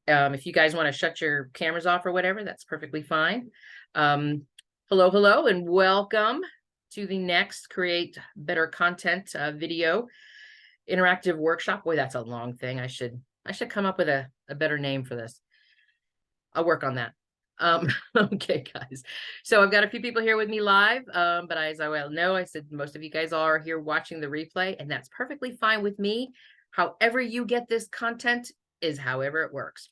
If you guys want to shut your cameras off or whatever, that's perfectly fine. Hello, and welcome to the next Create Better Content video interactive workshop. Boy, that's a long thing. I should come up with a better name for this. I'll work on that. Okay, guys. So I've got a few people here with me live, but as I well know, I said most of you guys are here watching the replay, and that's perfectly fine with me. However you get this content is however it works.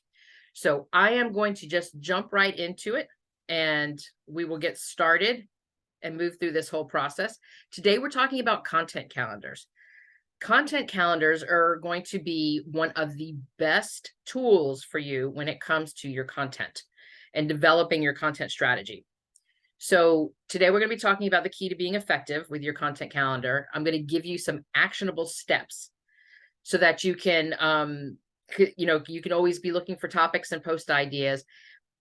So I am going to just jump right into it, and we will get started and move through this whole process. Today, we're talking about content calendars. Content calendars are going to be one of the best tools for you when it comes to your content and developing your content strategy. So today we're going to be talking about the key to being effective with your content calendar. I'm going to give you some actionable steps so that you can, you can always be looking for topics and post ideas.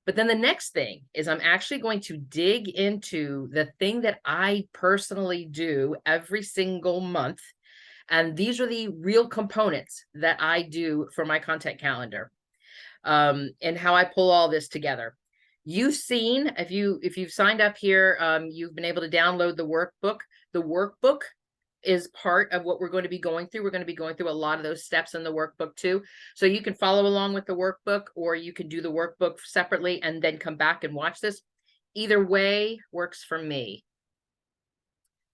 But then the next thing is I'm actually going to dig into the thing that I personally do every single month. And these are the real components that I do for my content calendar, and how I pull all this together. You've seen, if you've signed up here, you've been able to download the workbook. The workbook is part of what we're going to be going through. We're going to be going through a lot of those steps in the workbook too. So you can follow along with the workbook, or you can do the workbook separately and then come back and watch this. Either way works for me.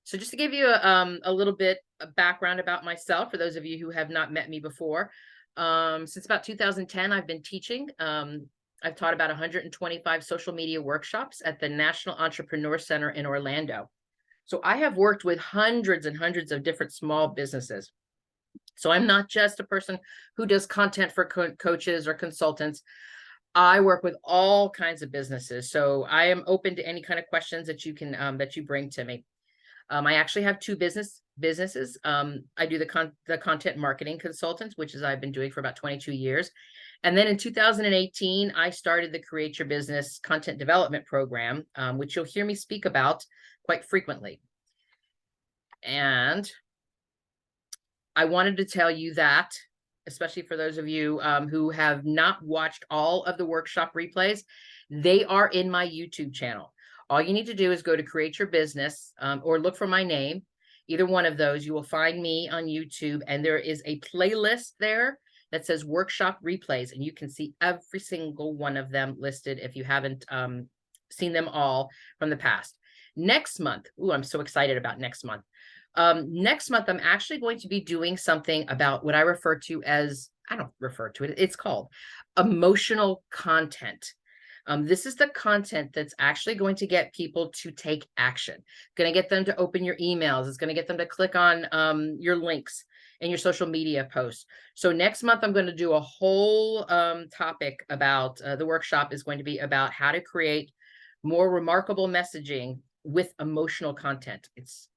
So just to give you a little bit of background about myself, for those of you who have not met me before, since about 2010, I've been teaching. I've taught about 125 social media workshops at the National Entrepreneur Center in Orlando. So I have worked with hundreds and hundreds of different small businesses. So I'm not just a person who does content for coaches or consultants. I work with all kinds of businesses. So I am open to any kind of questions that you can that you bring to me. I actually have two businesses. I do the content marketing consultants, which is I've been doing for about 22 years. And then in 2018, I started the Create Your Business Content Development Program, which you'll hear me speak about quite frequently. And I wanted to tell you that, especially for those of you who have not watched all of the workshop replays, they are in my YouTube channel. All you need to do is go to Create Your Business, or look for my name, either one of those. You will find me on YouTube, and there is a playlist there that says workshop replays, and you can see every single one of them listed if you haven't seen them all from the past. Next month, I'm so excited about next month. Next month, I'm actually going to be doing something about what I refer to as, I don't refer to it, it's called emotional content. This is the content that's actually going to get people to take action, going to get them to open your emails. It's going to get them to click on your links and your social media posts. So next month, I'm going to do a whole topic about, the workshop is going to be about how to create more remarkable messaging with emotional content. It's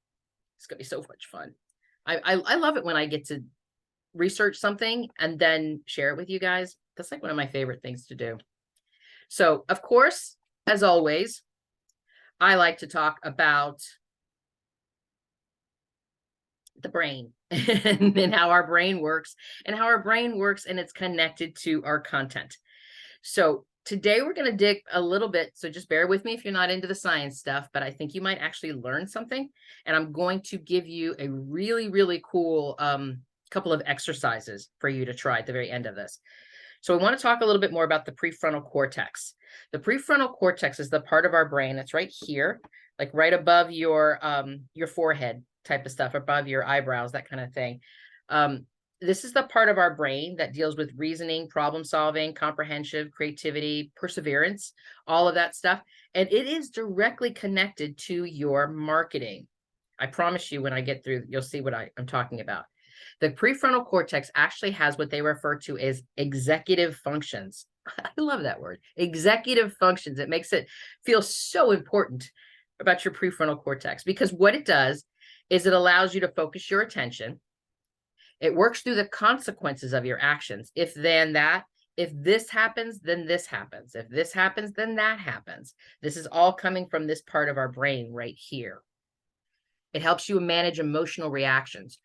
going to be so much fun. I love it when I get to research something and then share it with you guys. That's like one of my favorite things to do. So, of course, as always, I like to talk about the brain and how our brain works and it's connected to our content. So today we're going to dig a little bit. So just bear with me if you're not into the science stuff, but I think you might actually learn something. And I'm going to give you a really, really cool couple of exercises for you to try at the very end of this. So I want to talk a little bit more about the prefrontal cortex. The prefrontal cortex is the part of our brain that's right here, like right above your forehead type of stuff, above your eyebrows, that kind of thing. This is the part of our brain that deals with reasoning, problem solving, comprehension, creativity, perseverance, all of that stuff. And it is directly connected to your marketing. I promise you, when I get through, you'll see what I'm talking about. The prefrontal cortex actually has what they refer to as executive functions. I love that word, executive functions. It makes it feel so important about your prefrontal cortex, because what it does is it allows you to focus your attention. It works through the consequences of your actions. If then that, if this happens, then this happens. If this happens, then that happens. This is all coming from this part of our brain right here. It helps you manage emotional reactions.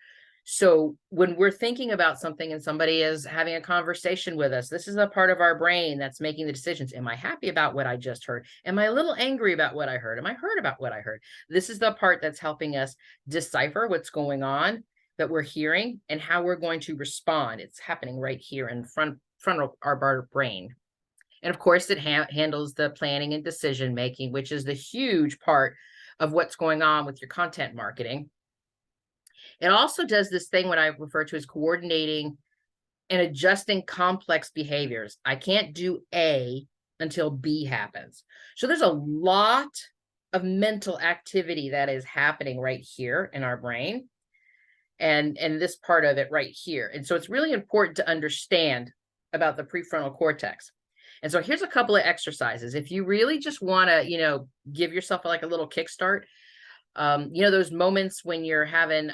So when we're thinking about something and somebody is having a conversation with us, this is a part of our brain that's making the decisions. Am I happy about what I just heard? Am I a little angry about what I heard? Am I hurt about what I heard? This is the part that's helping us decipher what's going on that we're hearing and how we're going to respond. It's happening right here in front of our brain. And of course, it handles the planning and decision making, which is the huge part of what's going on with your content marketing. It also does this thing what I refer to as coordinating and adjusting complex behaviors. I can't do A until B happens. So there's a lot of mental activity that is happening right here in our brain and this part of it right here. And so it's really important to understand about the prefrontal cortex. And so here's a couple of exercises. If you really just want to, give yourself like a little kickstart, those moments when you're having,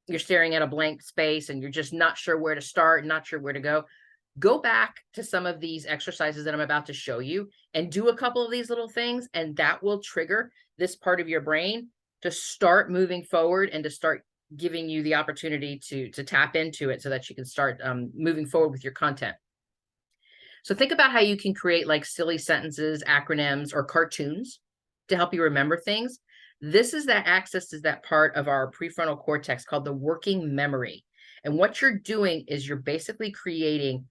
you're staring at a blank space and you're just not sure where to start, not sure where to go back to some of these exercises that I'm about to show you and do a couple of these little things. And that will trigger this part of your brain to start moving forward and to start giving you the opportunity to tap into it so that you can start moving forward with your content. So think about how you can create like silly sentences, acronyms, or cartoons to help you remember things. This is that access is that part of our prefrontal cortex called the working memory. And what you're doing is you're basically creating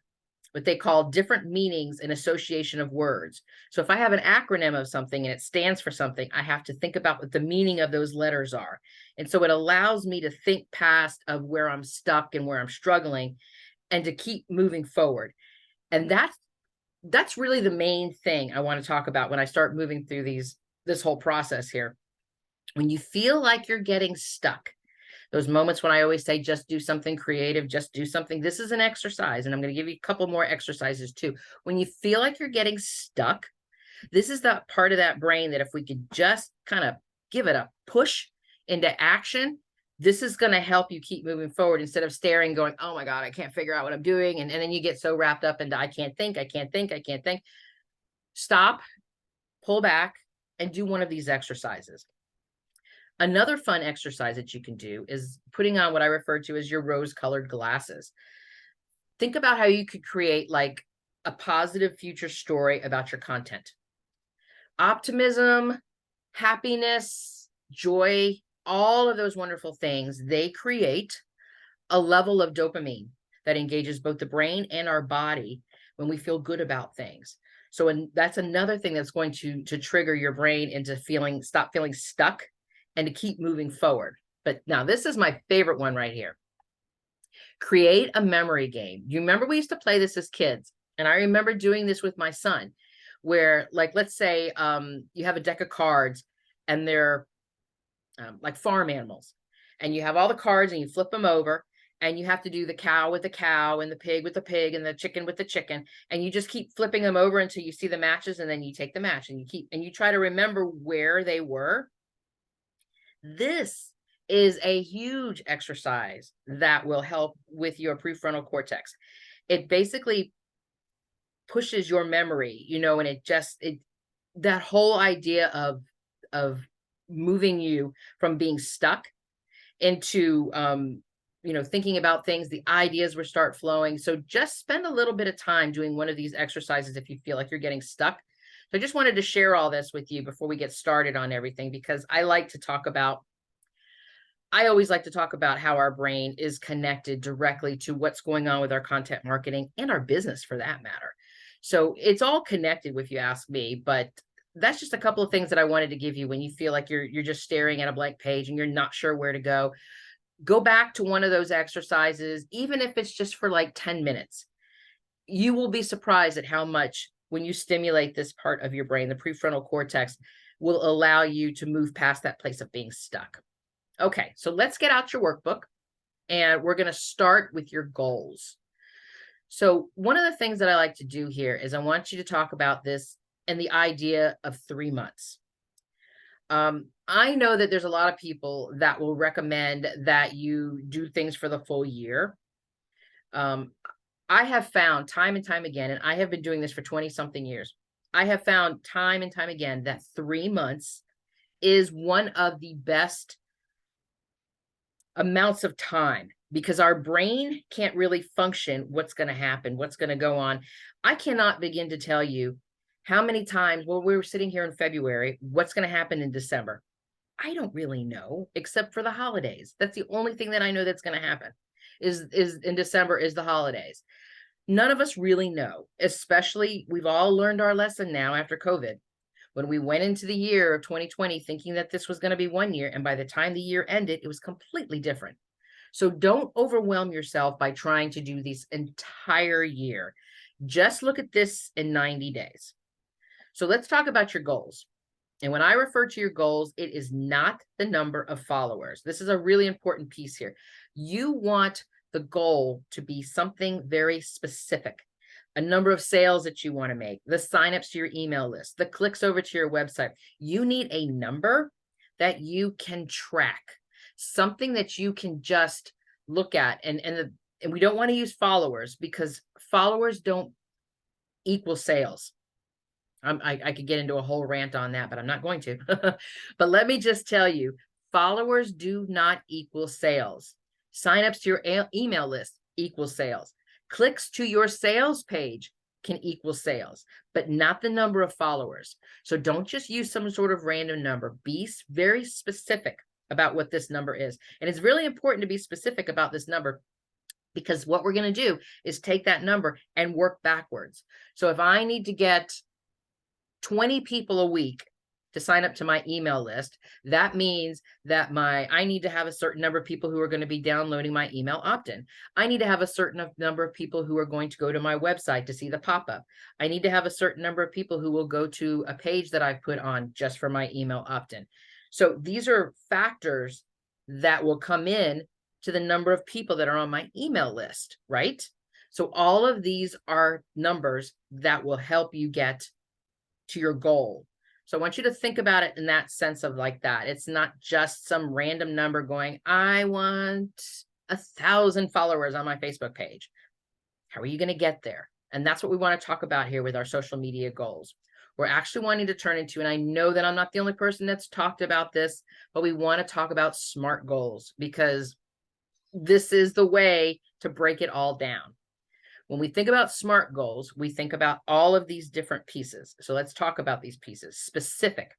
what they call different meanings and association of words. So if I have an acronym of something and it stands for something, I have to think about what the meaning of those letters are. And so it allows me to think past of where I'm stuck and where I'm struggling and to keep moving forward. And that's really the main thing I want to talk about when I start moving through this whole process here. When you feel like you're getting stuck, those moments when I always say, just do something creative, just do something. This is an exercise, and I'm going to give you a couple more exercises too. When you feel like you're getting stuck, this is that part of that brain that if we could just kind of give it a push into action, this is going to help you keep moving forward instead of staring, going, oh my God, I can't figure out what I'm doing. And then you get so wrapped up into, I can't think. Stop, pull back, and do one of these exercises. Another fun exercise that you can do is putting on what I refer to as your rose-colored glasses. Think about how you could create like a positive future story about your content. Optimism, happiness, joy, all of those wonderful things, they create a level of dopamine that engages both the brain and our body when we feel good about things. So that's another thing that's going to trigger your brain into stop feeling stuck and to keep moving forward. But now this is my favorite one right here. Create a memory game. You remember we used to play this as kids, and I remember doing this with my son, where like, let's say you have a deck of cards and they're like farm animals, and you have all the cards and you flip them over and you have to do the cow with the cow and the pig with the pig and the chicken with the chicken. And you just keep flipping them over until you see the matches. And then you take the match and you try to remember where they were. This is a huge exercise that will help with your prefrontal cortex. It basically pushes your memory, and that whole idea of moving you from being stuck into, thinking about things, the ideas will start flowing. So just spend a little bit of time doing one of these exercises if you feel like you're getting stuck. So I just wanted to share all this with you before we get started on everything, because I always like to talk about how our brain is connected directly to what's going on with our content marketing and our business for that matter. So it's all connected if you ask me, but that's just a couple of things that I wanted to give you when you feel like you're just staring at a blank page and you're not sure where to go. Go back to one of those exercises, even if it's just for like 10 minutes. You will be surprised at how much, when you stimulate this part of your brain, the prefrontal cortex will allow you to move past that place of being stuck. Okay, so let's get out your workbook and we're going to start with your goals. So one of the things that I like to do here is I want you to talk about this and the idea of 3 months. I know that there's a lot of people that will recommend that you do things for the full year. I have found time and time again, and I have been doing this for 20 something years. I have found time and time again that 3 months is one of the best amounts of time, because our brain can't really function what's going to happen, what's going to go on. I cannot begin to tell you how many times, well, we were sitting here in February, what's going to happen in December. I don't really know, except for the holidays. That's the only thing that I know that's going to happen is in December is the holidays. None of us really know, especially we've all learned our lesson now after COVID. When we went into the year of 2020 thinking that this was going to be one year, and by the time the year ended, it was completely different. So don't overwhelm yourself by trying to do this entire year. Just look at this in 90 days. So let's talk about your goals. And when I refer to your goals, it is not the number of followers. This is a really important piece here. You want the goal to be something very specific. A number of sales that you want to make, the signups to your email list, the clicks over to your website. You need a number that you can track, something that you can just look at. And we don't want to use followers, because followers don't equal sales. I could get into a whole rant on that, but I'm not going to. But let me just tell you, followers do not equal sales. Signups to your email list equal sales. Clicks to your sales page can equal sales, but not the number of followers. So don't just use some sort of random number. Be very specific about what this number is. And it's really important to be specific about this number, because what we're going to do is take that number and work backwards. So if I need to get 20 people a week to sign up to my email list, that means that I need to have a certain number of people who are going to be downloading my email opt-in. I need to have a certain number of people who are going to go to my website to see the pop-up. I need to have a certain number of people who will go to a page that I've put on just for my email opt-in. So these are factors that will come in to the number of people that are on my email list, right? So all of these are numbers that will help you get to your goal. So I want you to think about it in that sense of like that. It's not just some random number going, I want 1,000 followers on my Facebook page. How are you going to get there? And that's what we want to talk about here with our social media goals. We're actually wanting to turn into, and I know that I'm not the only person that's talked about this, but we want to talk about SMART goals, because this is the way to break it all down. When we think about SMART goals, we think about all of these different pieces. So let's talk about these pieces. Specific.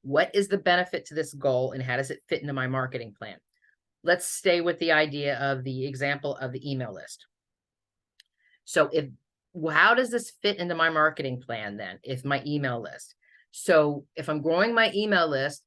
What is the benefit to this goal, and how does it fit into my marketing plan? Let's stay with the idea of the example of the email list. So how does this fit into my marketing plan then, if my email list? So if I'm growing my email list,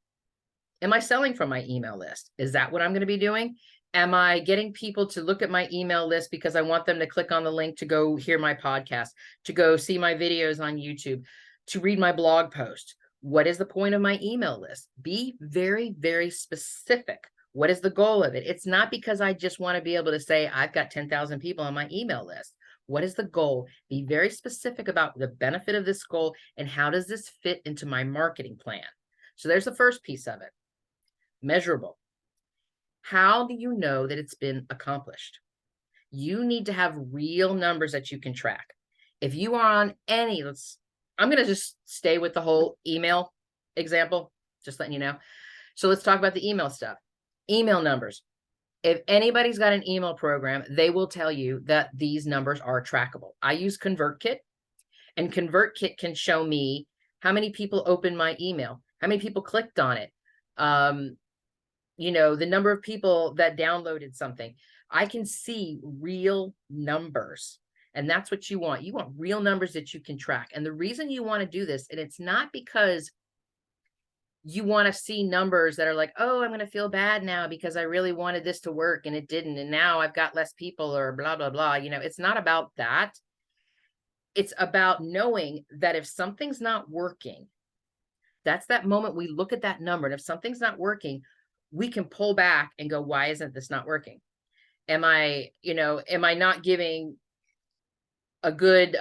am I selling from my email list? Is that what I'm going to be doing? Am I getting people to look at my email list because I want them to click on the link to go hear my podcast, to go see my videos on YouTube, to read my blog post? What is the point of my email list? Be very, very specific. What is the goal of it? It's not because I just want to be able to say, I've got 10,000 people on my email list. What is the goal? Be very specific about the benefit of this goal, and how does this fit into my marketing plan? So there's the first piece of it. Measurable. How do you know that it's been accomplished? You need to have real numbers that you can track. If you are on any, I'm going to just stay with the whole email example, just letting you know. So let's talk about the email stuff. Email numbers. If anybody's got an email program, they will tell you that these numbers are trackable. I use ConvertKit, and ConvertKit can show me how many people opened my email, how many people clicked on it, the number of people that downloaded something. I can see real numbers, and that's what you want. You want real numbers that you can track. And the reason you want to do this, and it's not because you want to see numbers that are like, oh, I'm going to feel bad now because I really wanted this to work and it didn't, and now I've got less people, or blah, blah, blah. It's not about that. It's about knowing that if something's not working, that's that moment we look at that number. And if something's not working, we can pull back and go, why isn't this not working? Am I not giving a good,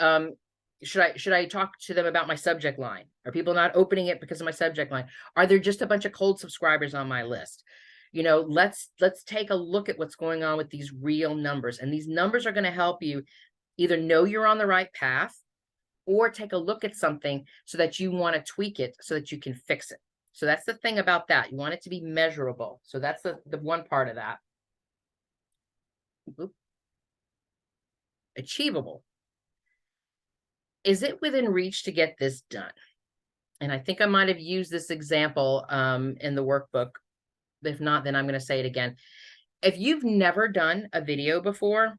should I talk to them about my subject line? Are people not opening it because of my subject line? Are there just a bunch of cold subscribers on my list? Let's take a look at what's going on with these real numbers. And these numbers are going to help you either know you're on the right path, or take a look at something so that you want to tweak it so that you can fix it. So that's the thing about that. You want it to be measurable. So that's the one part of that. Achievable. Is it within reach to get this done? And I think I might have used this example in the workbook. If not, then I'm going to say it again. If you've never done a video before,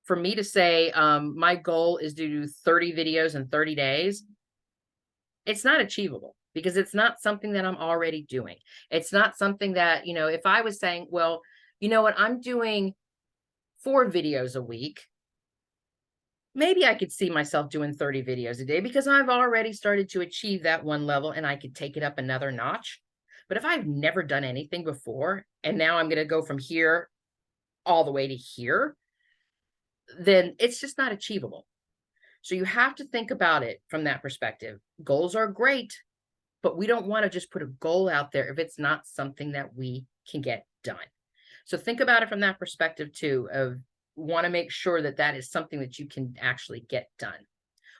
for me to say my goal is to do 30 videos in 30 days, it's not achievable because it's not something that I'm already doing. It's not something that, if I was saying, well, you know what, I'm doing 4 videos a week, maybe I could see myself doing 30 videos a day because I've already started to achieve that one level and I could take it up another notch. But if I've never done anything before, and now I'm going to go from here all the way to here, then it's just not achievable. So you have to think about it from that perspective. Goals are great, but we don't want to just put a goal out there if it's not something that we can get done. So think about it from that perspective too, of want to make sure that that is something that you can actually get done,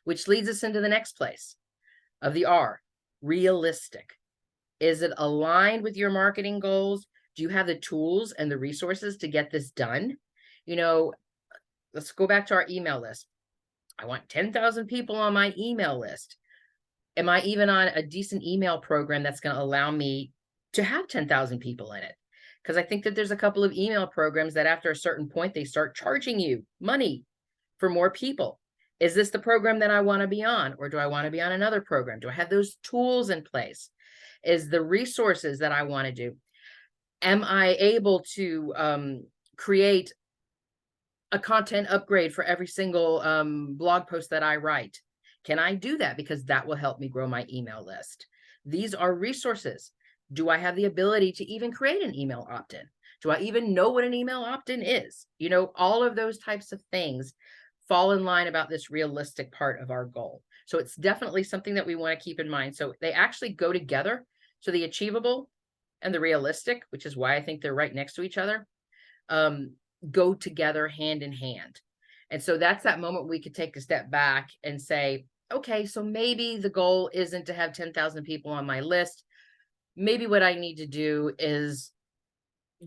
which leads us into the next place of the R, realistic. Is it aligned with your marketing goals? Do you have the tools and the resources to get this done? Let's go back to our email list. I want 10,000 people on my email list. Am I even on a decent email program that's going to allow me to have 10,000 people in it? Because I think that there's a couple of email programs that after a certain point, they start charging you money for more people. Is this the program that I want to be on? Or do I want to be on another program? Do I have those tools in place? Is the resources that I want to do? Am I able to create a content upgrade for every single blog post that I write? Can I do that? Because that will help me grow my email list. These are resources. Do I have the ability to even create an email opt-in? Do I even know what an email opt-in is? All of those types of things fall in line about this realistic part of our goal. So it's definitely something that we want to keep in mind. So they actually go together. So the achievable and the realistic, which is why I think they're right next to each other, go together hand in hand. And so that's that moment we could take a step back and say, okay, so maybe the goal isn't to have 10,000 people on my list. Maybe what I need to do is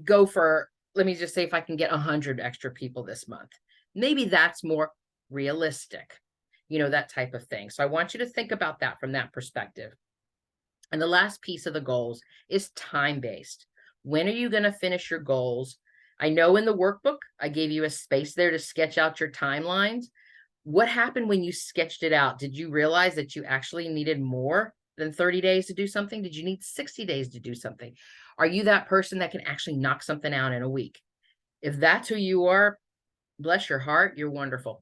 go for, let me just say, if I can get 100 extra people this month, maybe that's more realistic, that type of thing. So I want you to think about that from that perspective. And the last piece of the goals is time-based. When are you going to finish your goals? I know in the workbook, I gave you a space there to sketch out your timelines. What happened when you sketched it out? Did you realize that you actually needed more than 30 days to do something? Did you need 60 days to do something? Are you that person that can actually knock something out in a week? If that's who you are, bless your heart, you're wonderful.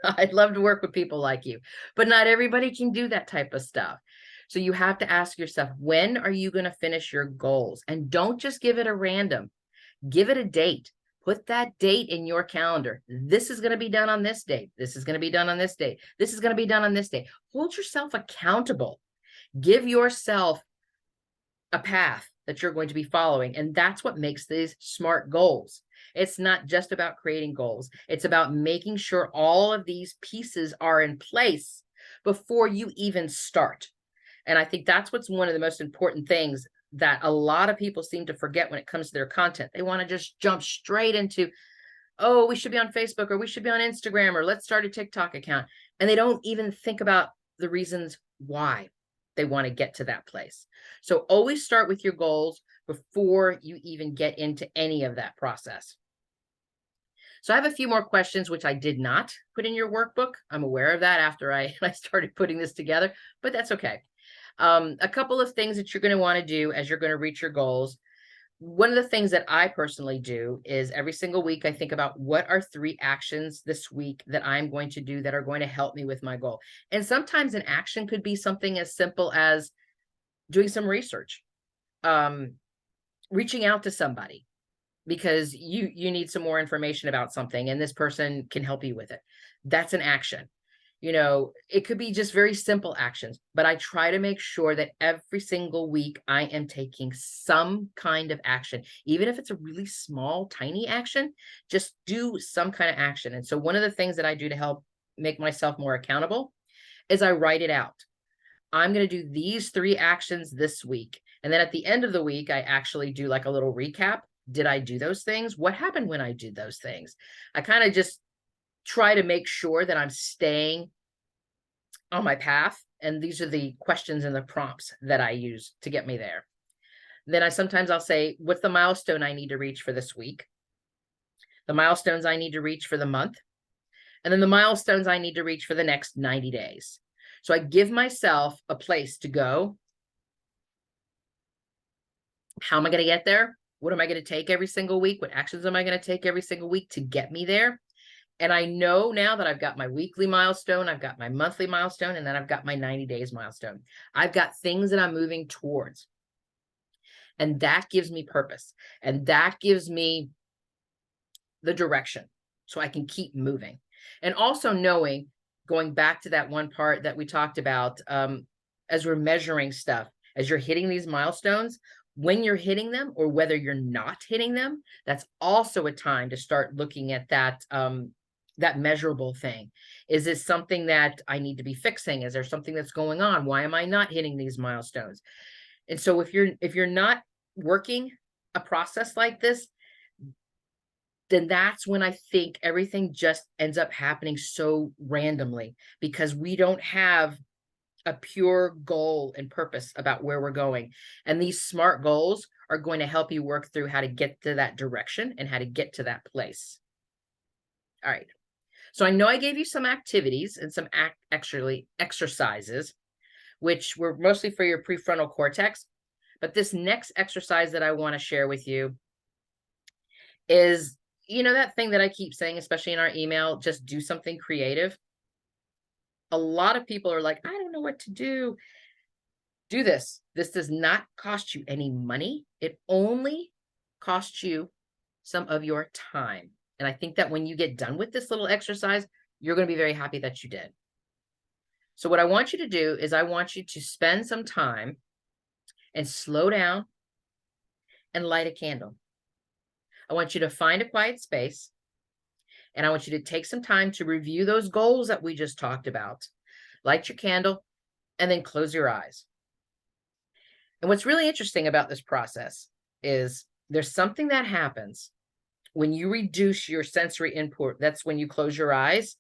I'd love to work with people like you, but not everybody can do that type of stuff. So you have to ask yourself, when are you going to finish your goals? And don't just give it a random. Give it a date. Put that date in your calendar. This is going to be done on this date. This is going to be done on this date. This is going to be done on this day. Hold yourself accountable. Give yourself a path that you're going to be following. And that's what makes these SMART goals. It's not just about creating goals. It's about making sure all of these pieces are in place before you even start. And I think that's what's one of the most important things that a lot of people seem to forget when it comes to their content. They want to just jump straight into, oh, we should be on Facebook, or we should be on Instagram, or let's start a TikTok account. And they don't even think about the reasons why they want to get to that place. So always start with your goals before you even get into any of that process. So I have a few more questions, which I did not put in your workbook. I'm aware of that after I started putting this together, but that's okay. A couple of things that you're going to want to do as you're going to reach your goals. One of the things that I personally do is every single week, I think about what are 3 actions this week that I'm going to do that are going to help me with my goal. And sometimes an action could be something as simple as doing some research, reaching out to somebody because you need some more information about something and this person can help you with it. That's an action. It could be just very simple actions, but I try to make sure that every single week I am taking some kind of action, even if it's a really small, tiny action, just do some kind of action. And so one of the things that I do to help make myself more accountable is I write it out. I'm going to do these 3 actions this week. And then at the end of the week, I actually do like a little recap Did I do those things? What happened when I did those things? I kind of just try to make sure that I'm staying on my path. And these are the questions and the prompts that I use to get me there. Then I'll say, what's the milestone I need to reach for this week? The milestones I need to reach for the month, and then the milestones I need to reach for the next 90 days. So I give myself a place to go. How am I going to get there? What am I going to take every single week? What actions am I going to take every single week to get me there? And I know now that I've got my weekly milestone, I've got my monthly milestone, and then I've got my 90 days milestone. I've got things that I'm moving towards. And that gives me purpose. And that gives me the direction so I can keep moving. And also knowing, going back to that one part that we talked about, as we're measuring stuff, as you're hitting these milestones, when you're hitting them or whether you're not hitting them, that's also a time to start looking at that, that measurable thing. Is this something that I need to be fixing? Is there something that's going on? Why am I not hitting these milestones? And so if you're not working a process like this, then that's when I think everything just ends up happening so randomly, because we don't have a pure goal and purpose about where we're going. And these SMART goals are going to help you work through how to get to that direction and how to get to that place. All right. So I know I gave you some activities and some actually exercises, which were mostly for your prefrontal cortex. But this next exercise that I want to share with you is, that thing that I keep saying, especially in our email, just do something creative. A lot of people are like, I don't know what to do. Do this. This does not cost you any money. It only costs you some of your time. And I think that when you get done with this little exercise, you're going to be very happy that you did. So what I want you to do is I want you to spend some time and slow down and light a candle. I want you to find a quiet space, and I want you to take some time to review those goals that we just talked about. Light your candle and then close your eyes. And what's really interesting about this process is there's something that happens when you reduce your sensory input. That's when you close your eyes.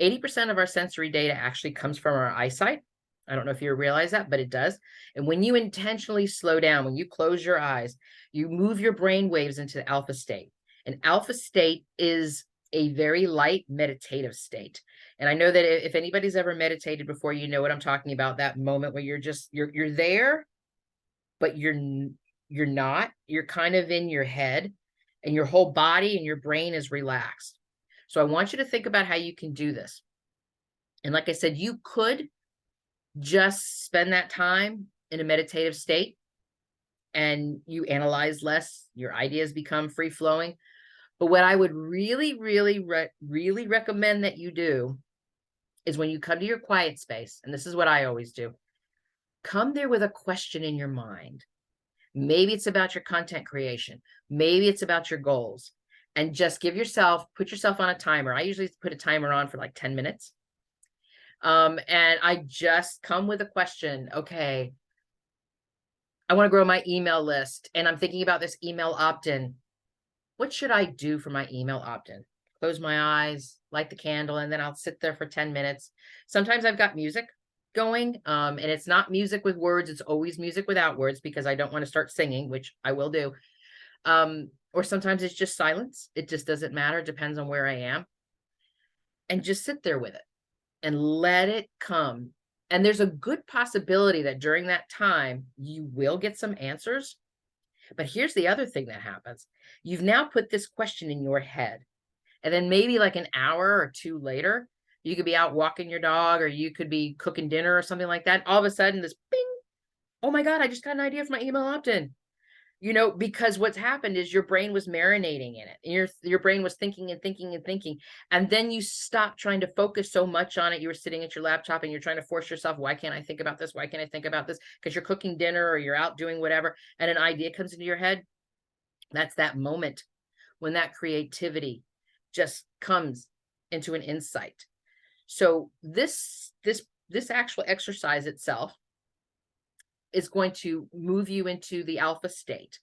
80% of our sensory data actually comes from our eyesight. I don't know if you realize that, but it does. And when you intentionally slow down, when you close your eyes, you move your brain waves into the alpha state. And alpha state is a very light meditative state. And I know that if anybody's ever meditated before, you know what I'm talking about, that moment where you're there, but you're not, you're kind of in your head, and your whole body and your brain is relaxed. So I want you to think about how you can do this. And like I said, you could just spend that time in a meditative state and you analyze less, your ideas become free flowing. But what I would really recommend that you do is when you come to your quiet space, and this is what I always do, come there with a question in your mind. Maybe it's about your content creation. Maybe it's about your goals, and just put yourself on a timer. I usually put a timer on for like 10 minutes. And I just come with a question. Okay, I want to grow my email list, and I'm thinking about this email opt-in. What should I do for my email opt-in? Close my eyes, light the candle, and then I'll sit there for 10 minutes. Sometimes I've got music going, and it's not music with words. It's always music without words, because I don't want to start singing, which I will do. Or sometimes it's just silence. It just doesn't matter. It depends on where I am. And just sit there with it and let it come. And there's a good possibility that during that time, you will get some answers. But here's the other thing that happens. You've now put this question in your head. And then maybe like an hour or two later, you could be out walking your dog, or you could be cooking dinner or something like that. All of a sudden, this bing, oh my God, I just got an idea for my email opt-in. Because what's happened is your brain was marinating in it. And your brain was thinking and thinking and thinking. And then you stopped trying to focus so much on it. You were sitting at your laptop and you're trying to force yourself. Why can't I think about this? Why can't I think about this? Because you're cooking dinner or you're out doing whatever, and an idea comes into your head. That's that moment when that creativity just comes into an insight. So this actual exercise itself is going to move you into the alpha state.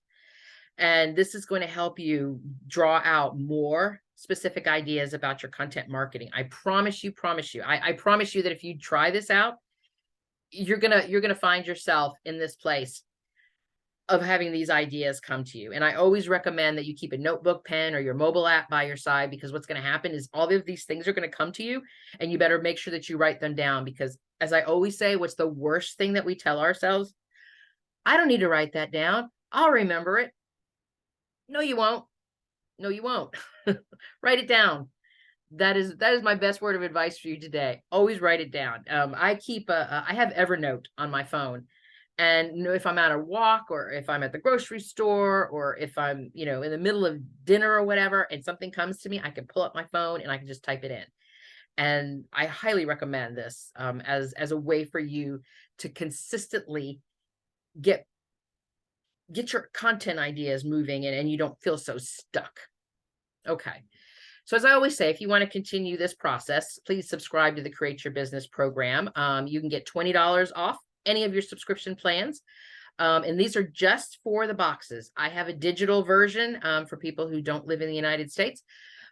And this is going to help you draw out more specific ideas about your content marketing. I promise you, I promise you that if you try this out, you're gonna find yourself in this place of having these ideas come to you. And I always recommend that you keep a notebook, pen, or your mobile app by your side, because what's going to happen is all of these things are going to come to you, and you better make sure that you write them down. Because as I always say, what's the worst thing that we tell ourselves? I don't need to write that down. I'll remember it. No, you won't. No, you won't. Write it down. That is my best word of advice for you today. Always write it down. I have Evernote on my phone. And if I'm at a walk, or if I'm at the grocery store, or if I'm, in the middle of dinner or whatever, and something comes to me, I can pull up my phone and I can just type it in. And I highly recommend this as a way for you to consistently get your content ideas moving, and you don't feel so stuck. Okay. So as I always say, if you want to continue this process, please subscribe to the Create Your Business program. You can get $20 off any of your subscription plans. And these are just for the boxes. I have a digital version for people who don't live in the United States.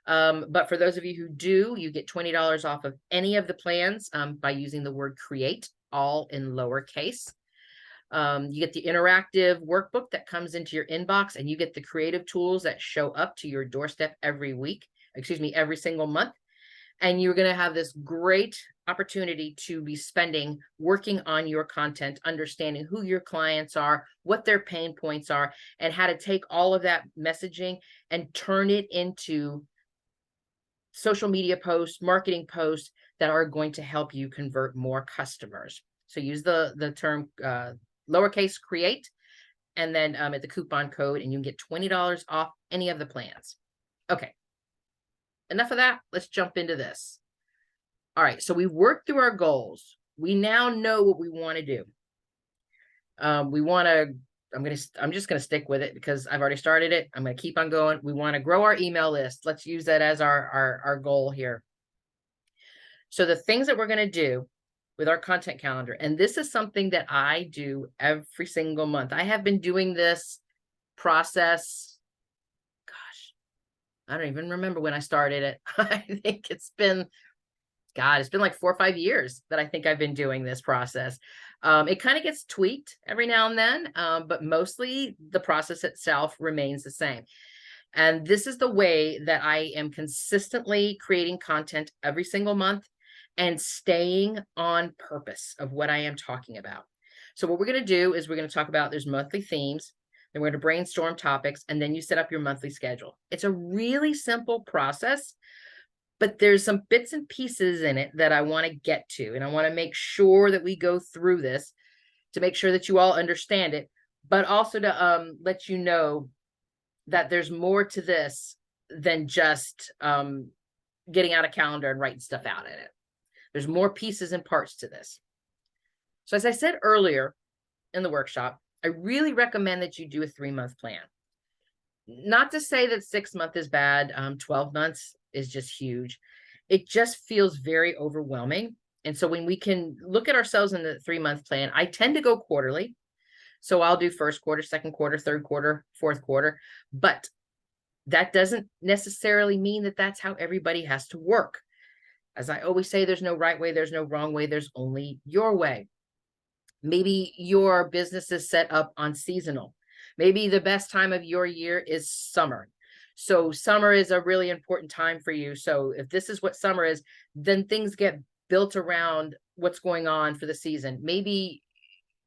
But for those of you who do, you get $20 off of any of the plans by using the word create, all in lowercase. You get the interactive workbook that comes into your inbox, and you get the creative tools that show up to your doorstep every single month. And you're going to have this great opportunity to be spending working on your content, understanding who your clients are, what their pain points are, and how to take all of that messaging and turn it into social media posts, marketing posts that are going to help you convert more customers. So use the term lowercase create, and then at the coupon code, and you can get $20 off any of the plans. Okay. Enough of that. Let's jump into this. All right. So we've worked through our goals. We now know what we want to do. I'm just going to stick with it because I've already started it. I'm going to keep on going. We want to grow our email list. Let's use that as our goal here. So the things that we're going to do with our content calendar, and this is something that I do every single month. I have been doing this process. I don't even remember when I started it. I think it's been like 4 or 5 years that I think I've been doing this process. It kind of gets tweaked every now and then, but mostly the process itself remains the same. And this is the way that I am consistently creating content every single month and staying on purpose of what I am talking about. So what we're going to do is we're going to talk about there's monthly themes. Then we're going to brainstorm topics, and then you set up your monthly schedule. It's a really simple process, but there's some bits and pieces in it that I want to get to, and I want to make sure that we go through this to make sure that you all understand it, but also to let you know that there's more to this than just getting out a calendar and writing stuff out in it. There's more pieces and parts to this. So as I said earlier in the workshop, I really recommend that you do a 3-month plan. Not to say that 6 months is bad. 12 months is just huge. It just feels very overwhelming. And so when we can look at ourselves in the 3-month plan, I tend to go quarterly. So I'll do first quarter, second quarter, third quarter, fourth quarter. But that doesn't necessarily mean that that's how everybody has to work. As I always say, there's no right way, there's no wrong way, there's only your way. Maybe your business is set up on seasonal. Maybe the best time of your year is summer. So summer is a really important time for you. So if this is what summer is, then things get built around what's going on for the season. Maybe,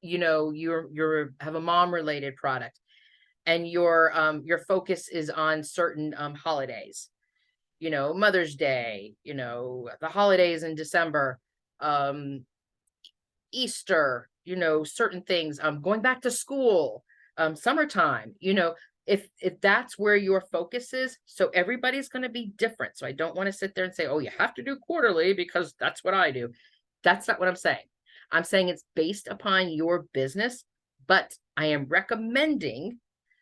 you have a mom related product, and your focus is on certain holidays, Mother's Day, the holidays in December, Easter, certain things, going back to school, summertime, if that's where your focus is. So everybody's going to be different. So I don't want to sit there and say, oh, you have to do quarterly because that's what I do. That's not what I'm saying. I'm saying it's based upon your business, but I am recommending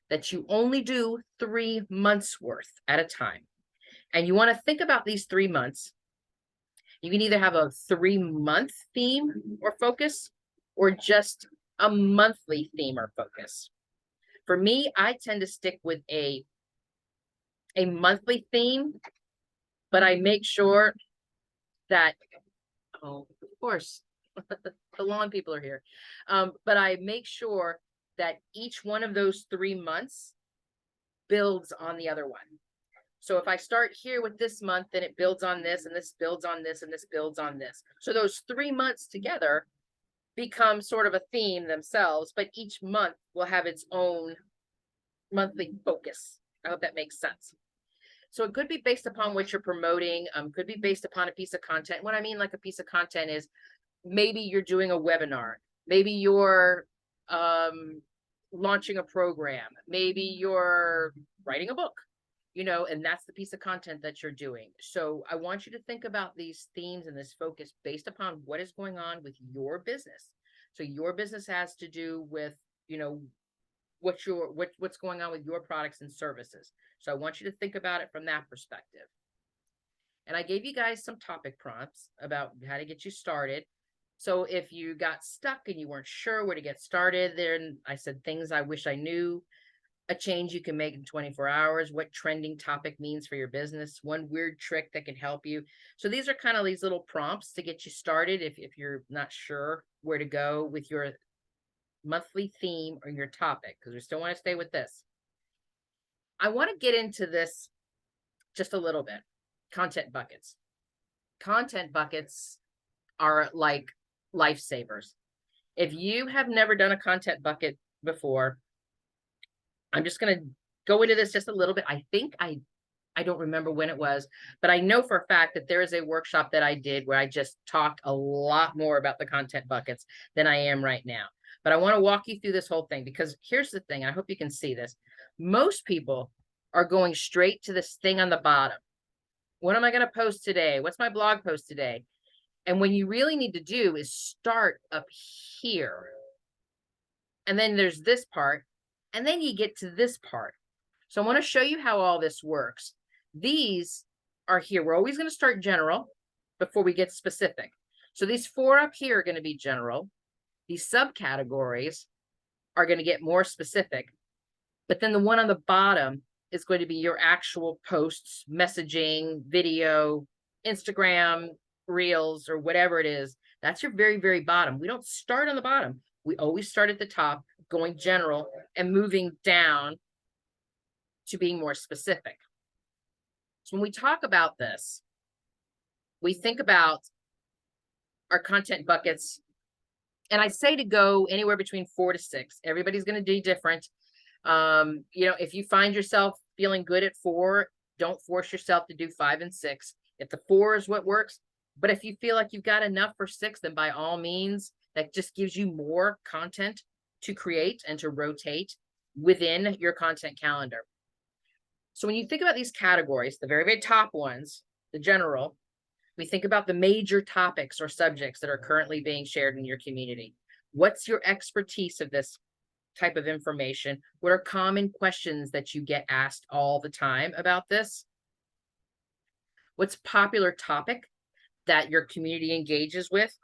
that you only do 3 months worth at a time. And you want to think about these 3 months. You can either have a 3-month theme or focus, or just a monthly theme or focus. For me, I tend to stick with a monthly theme, but I make sure that, oh, of course, the lawn people are here. But I make sure that each one of those 3 months builds on the other one. So if I start here with this month, then it builds on this, and this builds on this, and this builds on this. So those 3 months together become sort of a theme themselves, but each month will have its own monthly focus. I hope that makes sense. So it could be based upon what you're promoting, could be based upon a piece of content. What I mean, like a piece of content is maybe you're doing a webinar, maybe you're launching a program, maybe you're writing a book, and that's the piece of content that you're doing. So I want you to think about these themes and this focus based upon what is going on with your business. So your business has to do with, what's going on with your products and services. So I want you to think about it from that perspective. And I gave you guys some topic prompts about how to get you started. So if you got stuck and you weren't sure where to get started, then I said things I wish I knew, a change you can make in 24 hours, what trending topic means for your business, one weird trick that can help you. So these are kind of these little prompts to get you started if you're not sure where to go with your monthly theme or your topic, because we still want to stay with this. I want to get into this just a little bit. Content buckets. Content buckets are like lifesavers. If you have never done a content bucket before, I'm just going to go into this just a little bit. I think I don't remember when it was, but I know for a fact that there is a workshop that I did where I just talked a lot more about the content buckets than I am right now. But I want to walk you through this whole thing, because here's the thing. I hope you can see this. Most people are going straight to this thing on the bottom. What am I going to post today? What's my blog post today? And what you really need to do is start up here. And then there's this part. And then you get to this part. So I want to show you how all this works. These are here. We're always going to start general before we get specific. So these 4 up here are going to be general. These subcategories are going to get more specific. But then the one on the bottom is going to be your actual posts, messaging, video, Instagram, Reels, or whatever it is. That's your very, very bottom. We don't start on the bottom. We always start at the top, going general and moving down to being more specific. So when we talk about this, we think about our content buckets. And I say to go anywhere between 4 to 6. Everybody's going to be different. If you find yourself feeling good at 4, don't force yourself to do 5 and 6. If the 4 is what works, but if you feel like you've got enough for 6, then by all means, that just gives you more content to create and to rotate within your content calendar. So when you think about these categories, the very, very top ones, the general, we think about the major topics or subjects that are currently being shared in your community. What's your expertise of this type of information? What are common questions that you get asked all the time about this? What's a popular topic that your community engages with?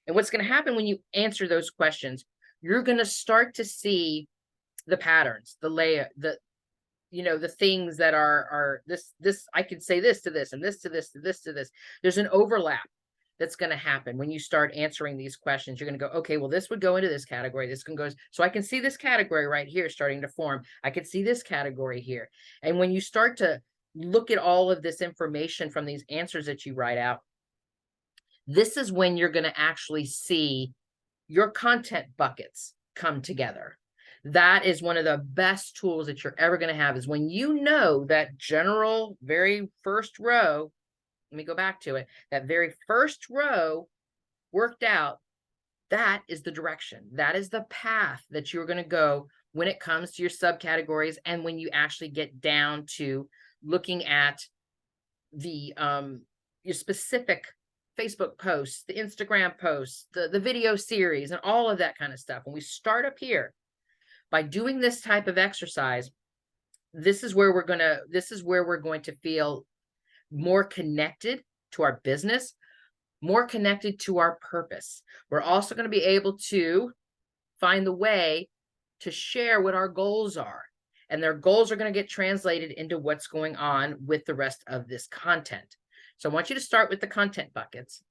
And what's going to happen when you answer those questions? You're going to start to see the patterns, the layer, the things that are this, I could say this to this and this to this to this to this. There's an overlap that's going to happen when you start answering these questions. You're going to go, okay, well, this would go into this category. This can go, so I can see this category right here starting to form. I could see this category here. And when you start to look at all of this information from these answers that you write out, this is when you're going to actually see your content buckets come together. That is one of the best tools that you're ever going to have, is when you know that general very first row. Let me go back to it. That very first row worked out. That is the direction. That is the path that you're going to go when it comes to your subcategories. And when you actually get down to looking at the your specific Facebook posts, the Instagram posts, the video series, and all of that kind of stuff. When we start up here, by doing this type of exercise, this is where we're going to feel more connected to our business, more connected to our purpose. We're also going to be able to find the way to share what our goals are. And their goals are going to get translated into what's going on with the rest of this content. So I want you to start with the content buckets.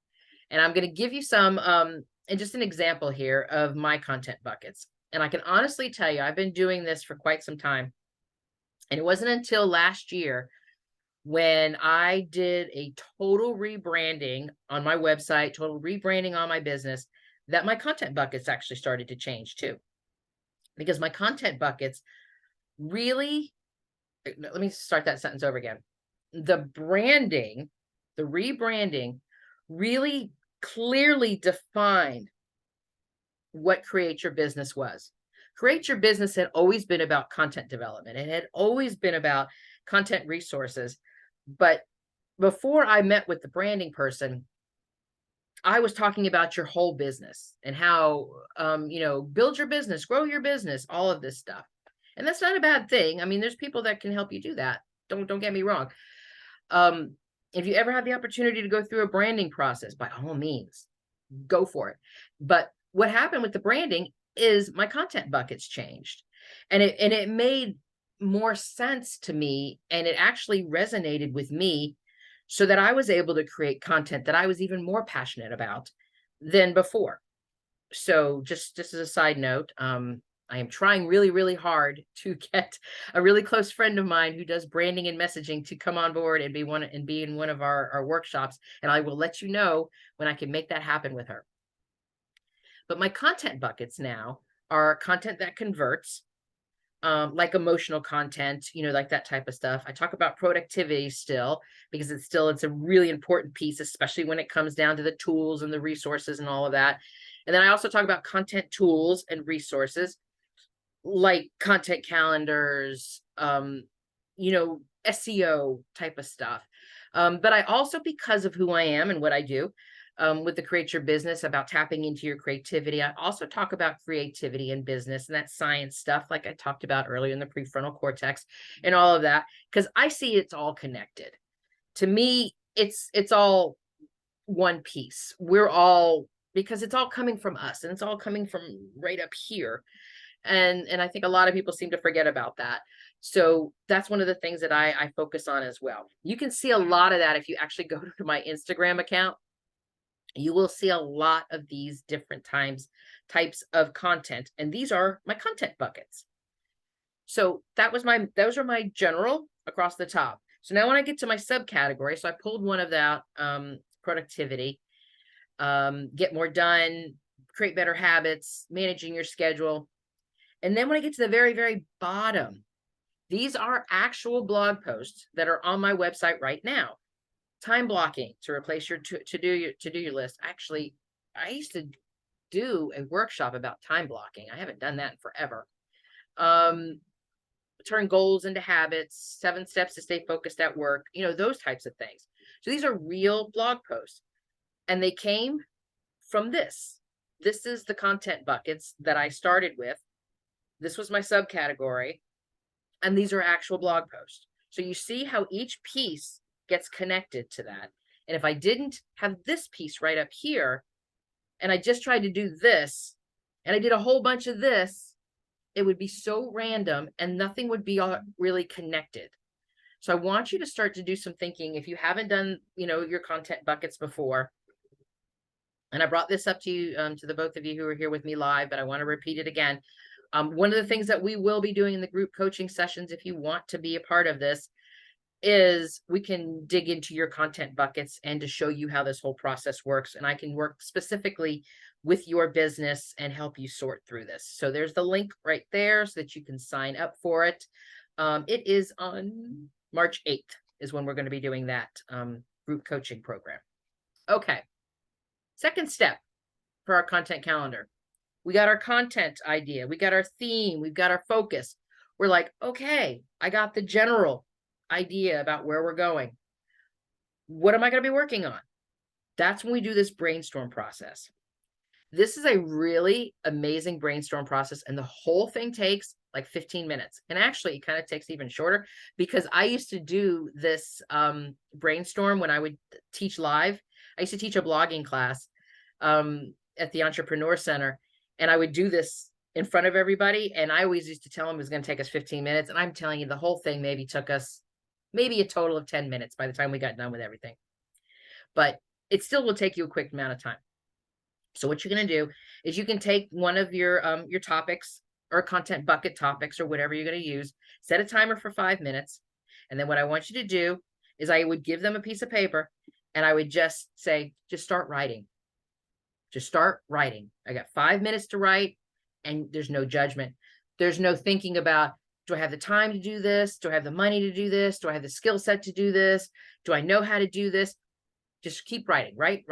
And I'm going to give you some, and just an example here of my content buckets. And I can honestly tell you, I've been doing this for quite some time. And it wasn't until last year when I did a total rebranding on my website, total rebranding on my business, that my content buckets actually started to change too. Because my content buckets really, let me start that sentence over again. The branding, the rebranding really clearly defined what Create Your Business was. Create Your Business had always been about content development. It had always been about content resources. But before I met with the branding person, I was talking about your whole business and how, build your business, grow your business, all of this stuff. And that's not a bad thing. I mean, there's people that can help you do that. Don't get me wrong. If you ever have the opportunity to go through a branding process, by all means, go for it. But what happened with the branding is my content buckets changed, and it made more sense to me, and it actually resonated with me, so that I was able to create content that I was even more passionate about than before. So just as a side note, I am trying really, really hard to get a really close friend of mine who does branding and messaging to come on board and be in one of our workshops. And I will let you know when I can make that happen with her. But my content buckets now are content that converts, like emotional content, like that type of stuff. I talk about productivity still, because it's a really important piece, especially when it comes down to the tools and the resources and all of that. And then I also talk about content tools and resources like content calendars, SEO type of stuff. But I also, because of who I am and what I do, with the Create Your Business, about tapping into your creativity, I also talk about creativity in business and that science stuff, like I talked about earlier in the prefrontal cortex and all of that, because I see it's all connected. To me, it's all one piece. Because it's all coming from us, and it's all coming from right up here. And I think a lot of people seem to forget about that. So that's one of the things that I focus on as well. You can see a lot of that if you actually go to my Instagram account. You will see a lot of these different types of content, and these are my content buckets. So those are my general across the top. So now when I get to my subcategory, so I pulled one of that, productivity, get more done, create better habits, managing your schedule. And then when I get to the very, very bottom, these are actual blog posts that are on my website right now. Time blocking to replace your to-do list. Actually, I used to do a workshop about time blocking. I haven't done that in forever. Turn goals into habits, 7 steps to stay focused at work, those types of things. So these are real blog posts, and they came from this. This is the content buckets that I started with. This was my subcategory, and these are actual blog posts. So you see how each piece gets connected to that. And if I didn't have this piece right up here, and I just tried to do this, and I did a whole bunch of this, it would be so random and nothing would be really connected. So I want you to start to do some thinking. If you haven't done, your content buckets before, and I brought this up to you, to the both of you who are here with me live, but I want to repeat it again. One of the things that we will be doing in the group coaching sessions, if you want to be a part of this, is we can dig into your content buckets and to show you how this whole process works. And I can work specifically with your business and help you sort through this. So there's the link right there so that you can sign up for it. It is on March 8th is when we're going to be doing that group coaching program. Okay. Second step for our content calendar. We got our content idea. We got our theme. We've got our focus. We're like, okay, I got the general idea about where we're going. What am I going to be working on? That's when we do this brainstorm process. This is a really amazing brainstorm process, and the whole thing takes like 15 minutes. And actually, it kind of takes even shorter, because I used to do this brainstorm when I would teach live. I used to teach a blogging class at the Entrepreneur Center, and I would do this in front of everybody. And I always used to tell them it was going to take us 15 minutes. And I'm telling you, the whole thing maybe took us maybe a total of 10 minutes by the time we got done with everything. But it still will take you a quick amount of time. So what you're going to do is you can take one of your topics or content bucket topics or whatever you're going to use, set a timer for 5 minutes. And then what I want you to do is I would give them a piece of paper and I would just say, just start writing. Just start writing. I got 5 minutes to write, and there's no judgment. There's no thinking about, do I have the time to do this? Do I have the money to do this? Do I have the skill set to do this? Do I know how to do this? Just keep writing, write.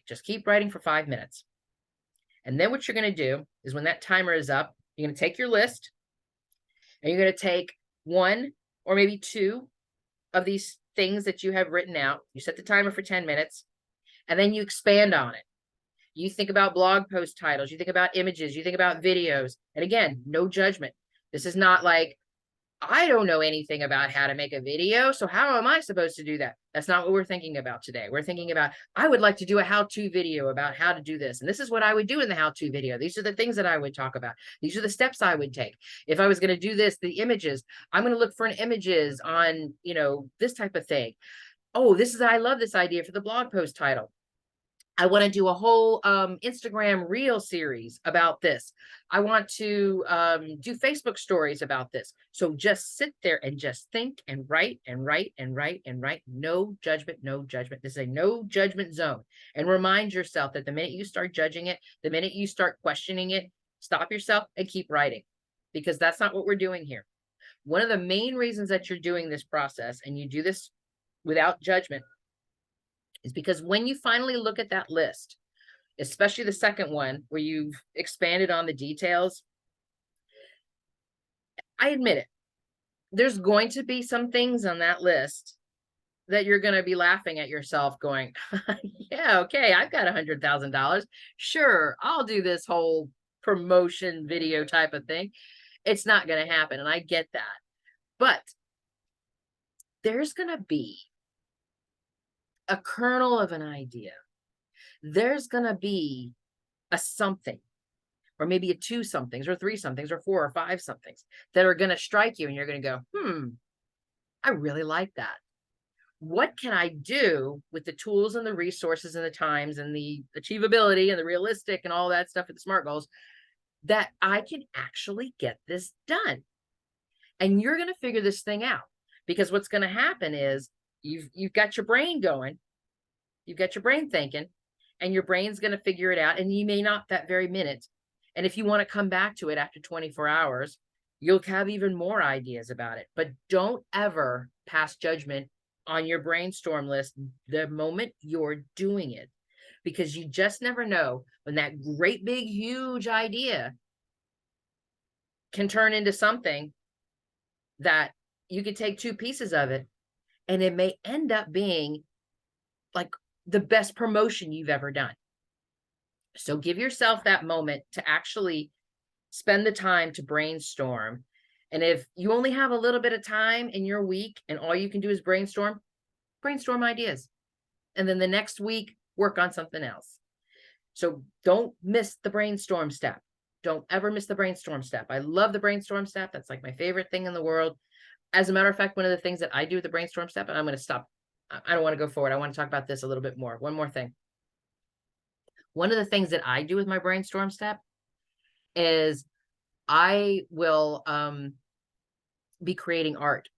Just keep writing for 5 minutes. And then what you're going to do is when that timer is up, you're going to take your list and you're going to take one or maybe two of these things that you have written out. You set the timer for 10 minutes and then you expand on it. You think about blog post titles, you think about images, you think about videos. And again, no judgment. This is not like, I don't know anything about how to make a video, so how am I supposed to do that? That's not what we're thinking about today. We're thinking about, I would like to do a how-to video about how to do this. And this is what I would do in the how-to video. These are the things that I would talk about. These are the steps I would take. If I was going to do this, the images, I'm going to look for images on, this type of thing. Oh, I love this idea for the blog post title. I want to do a whole Instagram reel series about this. I want to do Facebook stories about this. So just sit there and just think and write and write and write and write. No judgment, no judgment. This is a no judgment zone. And remind yourself that the minute you start judging it, the minute you start questioning it, stop yourself and keep writing, because that's not what we're doing here. One of the main reasons that you're doing this process, and you do this without judgment, is because when you finally look at that list, especially the second one where you've expanded on the details, I admit it, there's going to be some things on that list that you're going to be laughing at yourself going, yeah, okay, I've got $100,000. Sure, I'll do this whole promotion video type of thing. It's not going to happen. And I get that. But there's going to be a kernel of an idea. There's going to be a something, or maybe a two somethings, or three somethings, or four or five somethings that are going to strike you. And you're going to go, I really like that. What can I do with the tools and the resources and the times and the achievability and the realistic and all that stuff with the SMART goals that I can actually get this done? And you're going to figure this thing out, because what's going to happen is you've got your brain going, you've got your brain thinking, and your brain's going to figure it out. And you may not that very minute. And if you want to come back to it after 24 hours, you'll have even more ideas about it. But don't ever pass judgment on your brainstorm list the moment you're doing it, because you just never know when that great big huge idea can turn into something that you could take two pieces of it and it may end up being like the best promotion you've ever done. So give yourself that moment to actually spend the time to brainstorm. And if you only have a little bit of time in your week and all you can do is brainstorm ideas. And then the next week, work on something else. So don't miss the brainstorm step. Don't ever miss the brainstorm step. I love the brainstorm step. That's like my favorite thing in the world. As a matter of fact, one of the things that I do with the brainstorm step, and I'm going to stop. I don't want to go forward. I want to talk about this a little bit more. One more thing. One of the things that I do with my brainstorm step is I will be creating art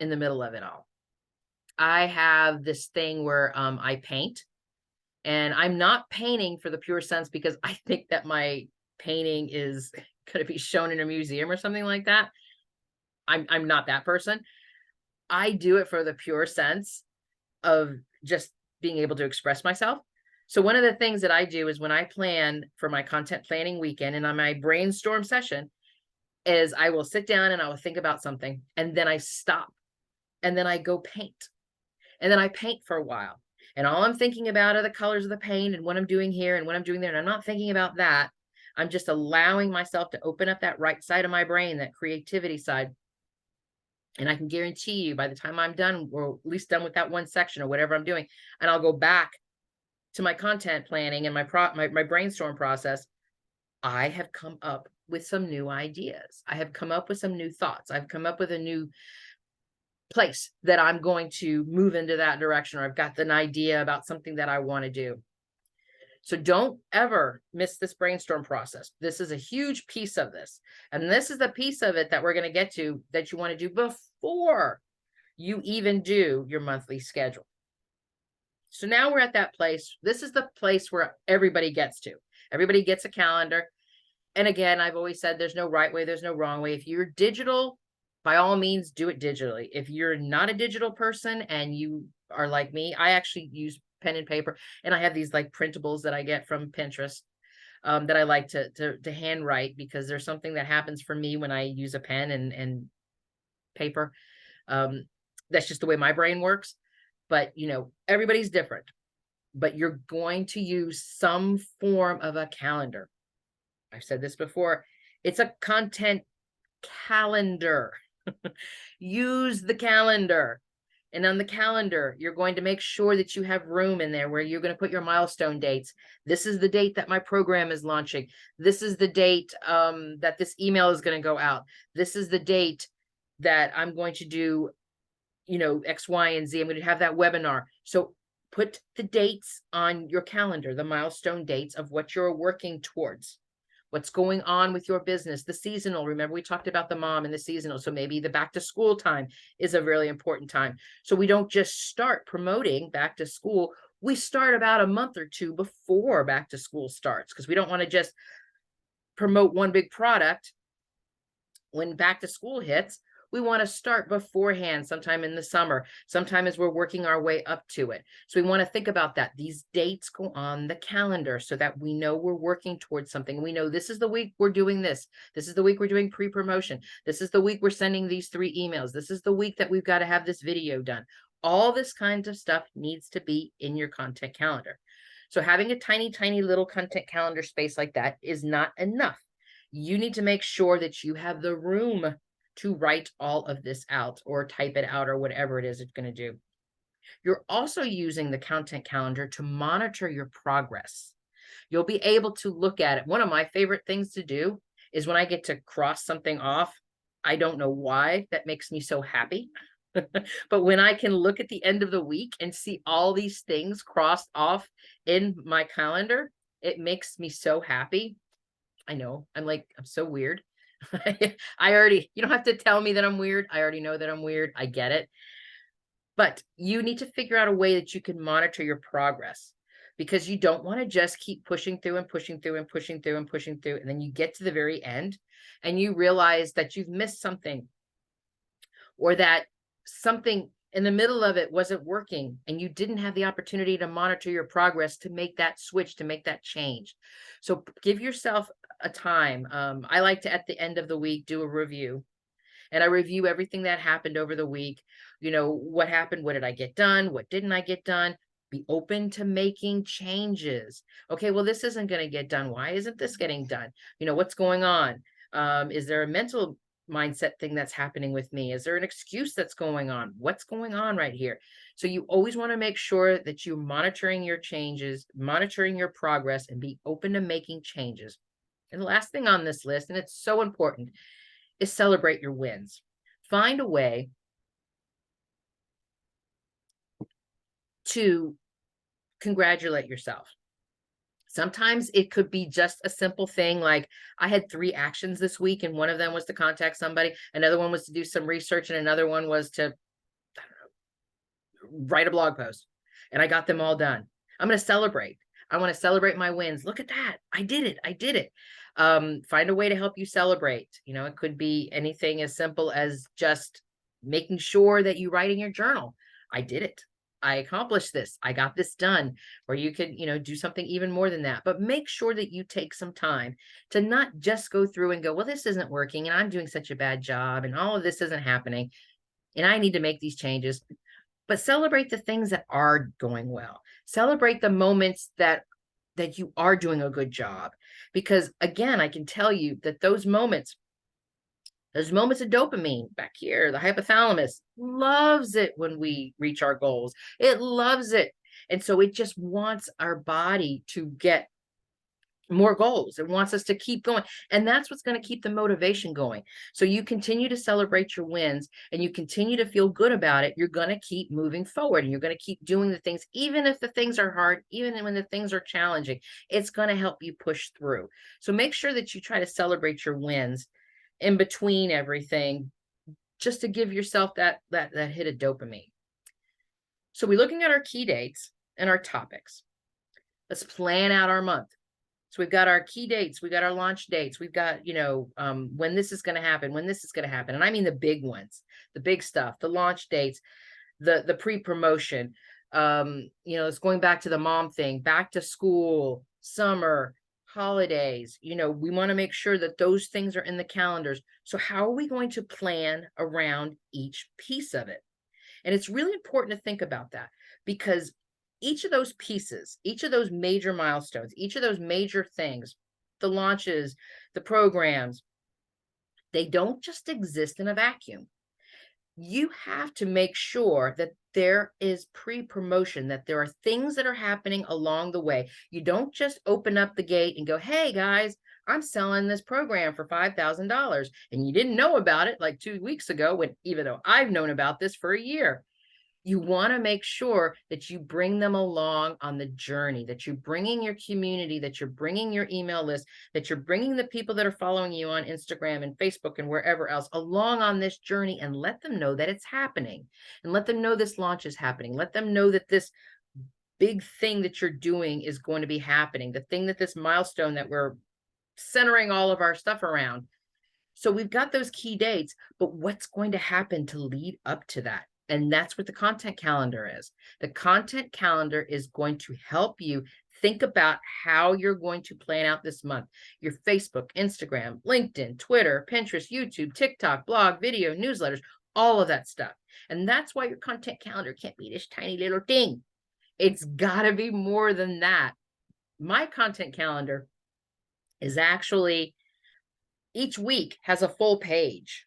in the middle of it all. I have this thing where I paint, and I'm not painting for the pure sense because I think that my painting is going to be shown in a museum or something like that. I'm not that person. I do it for the pure sense of just being able to express myself. So one of the things that I do is when I plan for my content planning weekend and on my brainstorm session is I will sit down and I will think about something, and then I stop, and then I go paint, and then I paint for a while. And all I'm thinking about are the colors of the paint and what I'm doing here and what I'm doing there. And I'm not thinking about that. I'm just allowing myself to open up that right side of my brain, that creativity side. And I can guarantee you by the time I'm done, or at least done with that one section or whatever I'm doing, and I'll go back to my content planning and my brainstorm process, I have come up with some new ideas. I have come up with some new thoughts. I've come up with a new place that I'm going to move into that direction, or I've got an idea about something that I want to do. So don't ever miss this brainstorm process. This is a huge piece of this. And this is the piece of it that we're going to get to that you want to do before you even do your monthly schedule. So now we're at that place. This is the place where everybody gets to. Everybody gets a calendar. And again, I've always said there's no right way, there's no wrong way. If you're digital, by all means, do it digitally. If you're not a digital person and you are like me, I actually use pen and paper, and I have these like printables that I get from Pinterest that I like to handwrite, because there's something that happens for me when I use a pen and paper. That's just the way my brain works. But everybody's different. But you're going to use some form of a calendar. I've said this before. It's a content calendar. Use the calendar. And on the calendar, you're going to make sure that you have room in there where you're going to put your milestone dates. This is the date that my program is launching. This is the date that this email is going to go out. This is the date that I'm going to do, X, Y, and Z. I'm going to have that webinar. So put the dates on your calendar, the milestone dates of what you're working towards. What's going on with your business, the seasonal. Remember, we talked about the mom and the seasonal. So maybe the back to school time is a really important time. So we don't just start promoting back to school. We start about a month or two before back to school starts, because we don't want to just promote one big product when back to school hits. We want to start beforehand, sometime in the summer, sometime as we're working our way up to it. So we want to think about that. These dates go on the calendar so that we know we're working towards something. We know this is the week we're doing this. This is the week we're doing pre-promotion. This is the week we're sending these 3 emails. This is the week that we've got to have this video done. All this kind of stuff needs to be in your content calendar. So having a tiny, tiny little content calendar space like that is not enough. You need to make sure that you have the room to write all of this out, or type it out, or whatever it is it's going to do. You're also using the content calendar to monitor your progress. You'll be able to look at it. One of my favorite things to do is when I get to cross something off. I don't know why that makes me so happy. But when I can look at the end of the week and see all these things crossed off in my calendar, it makes me so happy. I know, I'm so weird. You don't have to tell me that I'm weird. I already know that I'm weird. I get it. But you need to figure out a way that you can monitor your progress, because you don't want to just keep pushing through and pushing through and pushing through and pushing through. And then you get to the very end and you realize that you've missed something, or that something in the middle of it wasn't working and you didn't have the opportunity to monitor your progress, to make that switch, to make that change. So give yourself a time. I like to, at the end of the week, do a review, and I review everything that happened over the week. What happened? What did I get done? What didn't I get done? Be open to making changes. Okay, well, this isn't going to get done. Why isn't this getting done? What's going on? Is there a mental mindset thing that's happening with me? Is there an excuse that's going on? What's going on right here? So you always want to make sure that you're monitoring your changes, monitoring your progress, and be open to making changes. And the last thing on this list, and it's so important, is celebrate your wins. Find a way to congratulate yourself. Sometimes it could be just a simple thing like, I had 3 actions this week, and one of them was to contact somebody, another one was to do some research, and another one was to, write a blog post, and I got them all done. I'm going to celebrate. I want to celebrate my wins. Look at that. I did it. I did it. Find a way to help you celebrate. It could be anything as simple as just making sure that you write in your journal, I did it. I accomplished this. I got this done. Or you could, do something even more than that. But make sure that you take some time to not just go through and go, well, this isn't working, and I'm doing such a bad job, and all of this isn't happening, and I need to make these changes. But celebrate the things that are going well. Celebrate the moments that you are doing a good job. Because again, I can tell you that those moments of dopamine back here, the hypothalamus loves it when we reach our goals. It loves it. And so it just wants our body to get more goals. It wants us to keep going. And that's what's going to keep the motivation going. So you continue to celebrate your wins and you continue to feel good about it. You're going to keep moving forward and you're going to keep doing the things, even if the things are hard, even when the things are challenging, it's going to help you push through. So make sure that you try to celebrate your wins in between everything, just to give yourself that hit of dopamine. So we're looking at our key dates and our topics. Let's plan out our month. So we've got our key dates, we got our launch dates, we've got, when this is going to happen, when this is going to happen. And I mean the big ones, the big stuff, the launch dates, the pre-promotion, it's going back to the mom thing, back to school, summer, holidays. We want to make sure that those things are in the calendars. So how are we going to plan around each piece of it? And it's really important to think about that, because each of those pieces, each of those major milestones, each of those major things, the launches, the programs, they don't just exist in a vacuum. You have to make sure that there is pre-promotion, that there are things that are happening along the way. You don't just open up the gate and go, hey guys, I'm selling this program for $5,000. And you didn't know about it like 2 weeks ago, even though I've known about this for a year. You want to make sure that you bring them along on the journey, that you're bringing your community, that you're bringing your email list, that you're bringing the people that are following you on Instagram and Facebook and wherever else along on this journey, and let them know that it's happening, and let them know this launch is happening. Let them know that this big thing that you're doing is going to be happening, the thing that this milestone that we're centering all of our stuff around. So we've got those key dates, but what's going to happen to lead up to that? And that's what the content calendar is. The content calendar is going to help you think about how you're going to plan out this month. Your Facebook, Instagram, LinkedIn, Twitter, Pinterest, YouTube, TikTok, blog, video, newsletters, all of that stuff. And that's why your content calendar can't be this tiny little thing. It's got to be more than that. My content calendar is actually, each week has a full page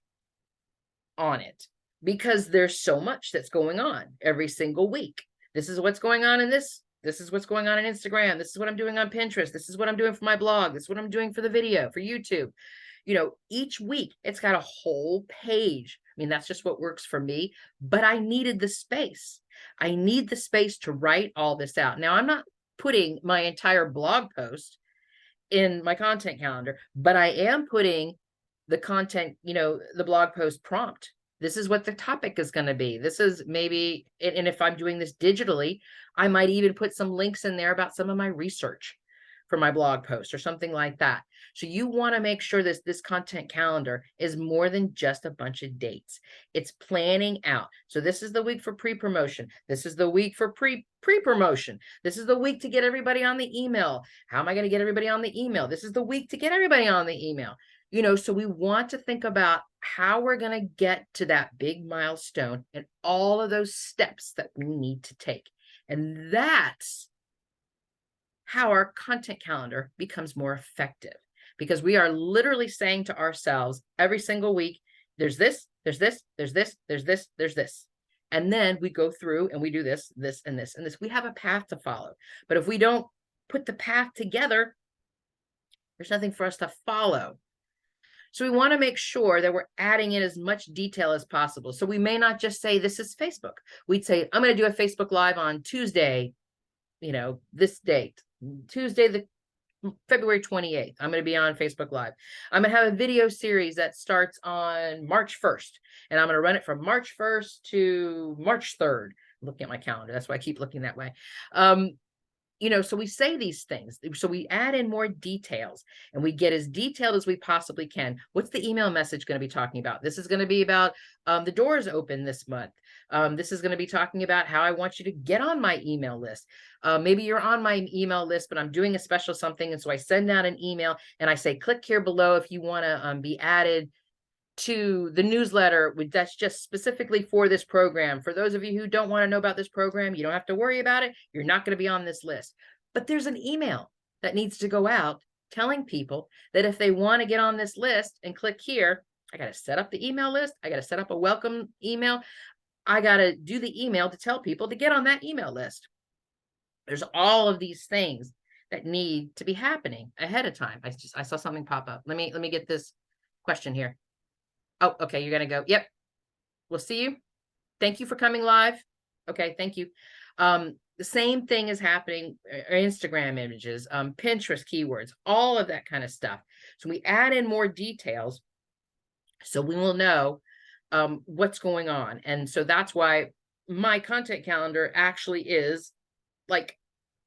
on it, because there's so much that's going on every single week. This is what's going on in this. This is what's going on in Instagram. This is what I'm doing on Pinterest. This is what I'm doing for my blog. This is what I'm doing for the video, for YouTube. Each week it's got a whole page. I mean, that's just what works for me, but I needed the space. I need the space to write all this out. Now, I'm not putting my entire blog post in my content calendar, but I am putting the content, the blog post prompt. This is what the topic is going to be. This is maybe, and if I'm doing this digitally, I might even put some links in there about some of my research for my blog post or something like that. So you want to make sure this content calendar is more than just a bunch of dates. It's planning out. So this is the week for pre-promotion. This is the week for pre-promotion. This is the week to get everybody on the email. How am I going to get everybody on the email? This is the week to get everybody on the email. So we want to think about how we're going to get to that big milestone and all of those steps that we need to take. And that's how our content calendar becomes more effective, because we are literally saying to ourselves every single week, there's this, there's this, there's this, there's this, there's this. And then we go through and we do this, this, and this, and this. We have a path to follow. But if we don't put the path together, there's nothing for us to follow. So we want to make sure that we're adding in as much detail as possible. So we may not just say, this is Facebook. We'd say, I'm going to do a Facebook Live on Tuesday, this date, Tuesday, February 28th. I'm going to be on Facebook Live. I'm going to have a video series that starts on March 1st. And I'm going to run it from March 1st to March 3rd. I'm looking at my calendar. That's why I keep looking that way. So we say these things. So we add in more details and we get as detailed as we possibly can. What's the email message going to be talking about? This is going to be about the doors open this month. This is going to be talking about how I want you to get on my email list. Maybe you're on my email list, but I'm doing a special something. And so I send out an email and I say, click here below if you want to be added to the newsletter that's just specifically for this program. For those of you who don't want to know about this program, you don't have to worry about it. You're not going to be on this list. But there's an email that needs to go out telling people that if they want to get on this list and click here, I got to set up the email list. I got to set up a welcome email. I got to do the email to tell people to get on that email list. There's all of these things that need to be happening ahead of time. I saw something pop up. Let me get this question here. Oh, okay, you're gonna go. Yep, we'll see you. Thank you for coming live. Okay, thank you. The same thing is happening, Instagram images, Pinterest keywords, all of that kind of stuff. So we add in more details so we will know what's going on. And so that's why my content calendar actually is like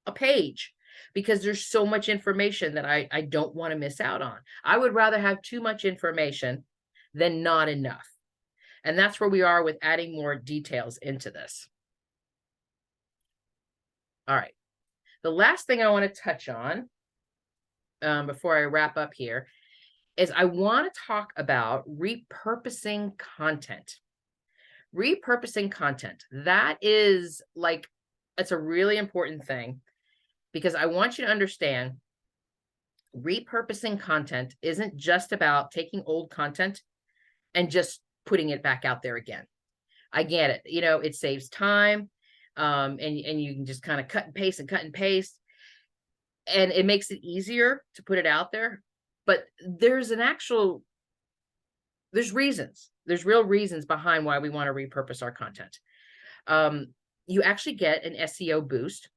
a page, because there's so much information that I don't want to miss out on. I would rather have too much information than not enough. And that's where we are with adding more details into this. All right. The last thing I want to touch on before I wrap up here is I want to talk about repurposing content. Repurposing content. That is like, it's a really important thing, because I want you to understand repurposing content isn't just about taking old content and just putting it back out there again. I get it. You know, it saves time. And you can just kind of cut and paste and cut and paste. And it makes it easier to put it out there. But there's reasons. There's real reasons behind why we want to repurpose our content. You actually get an SEO boost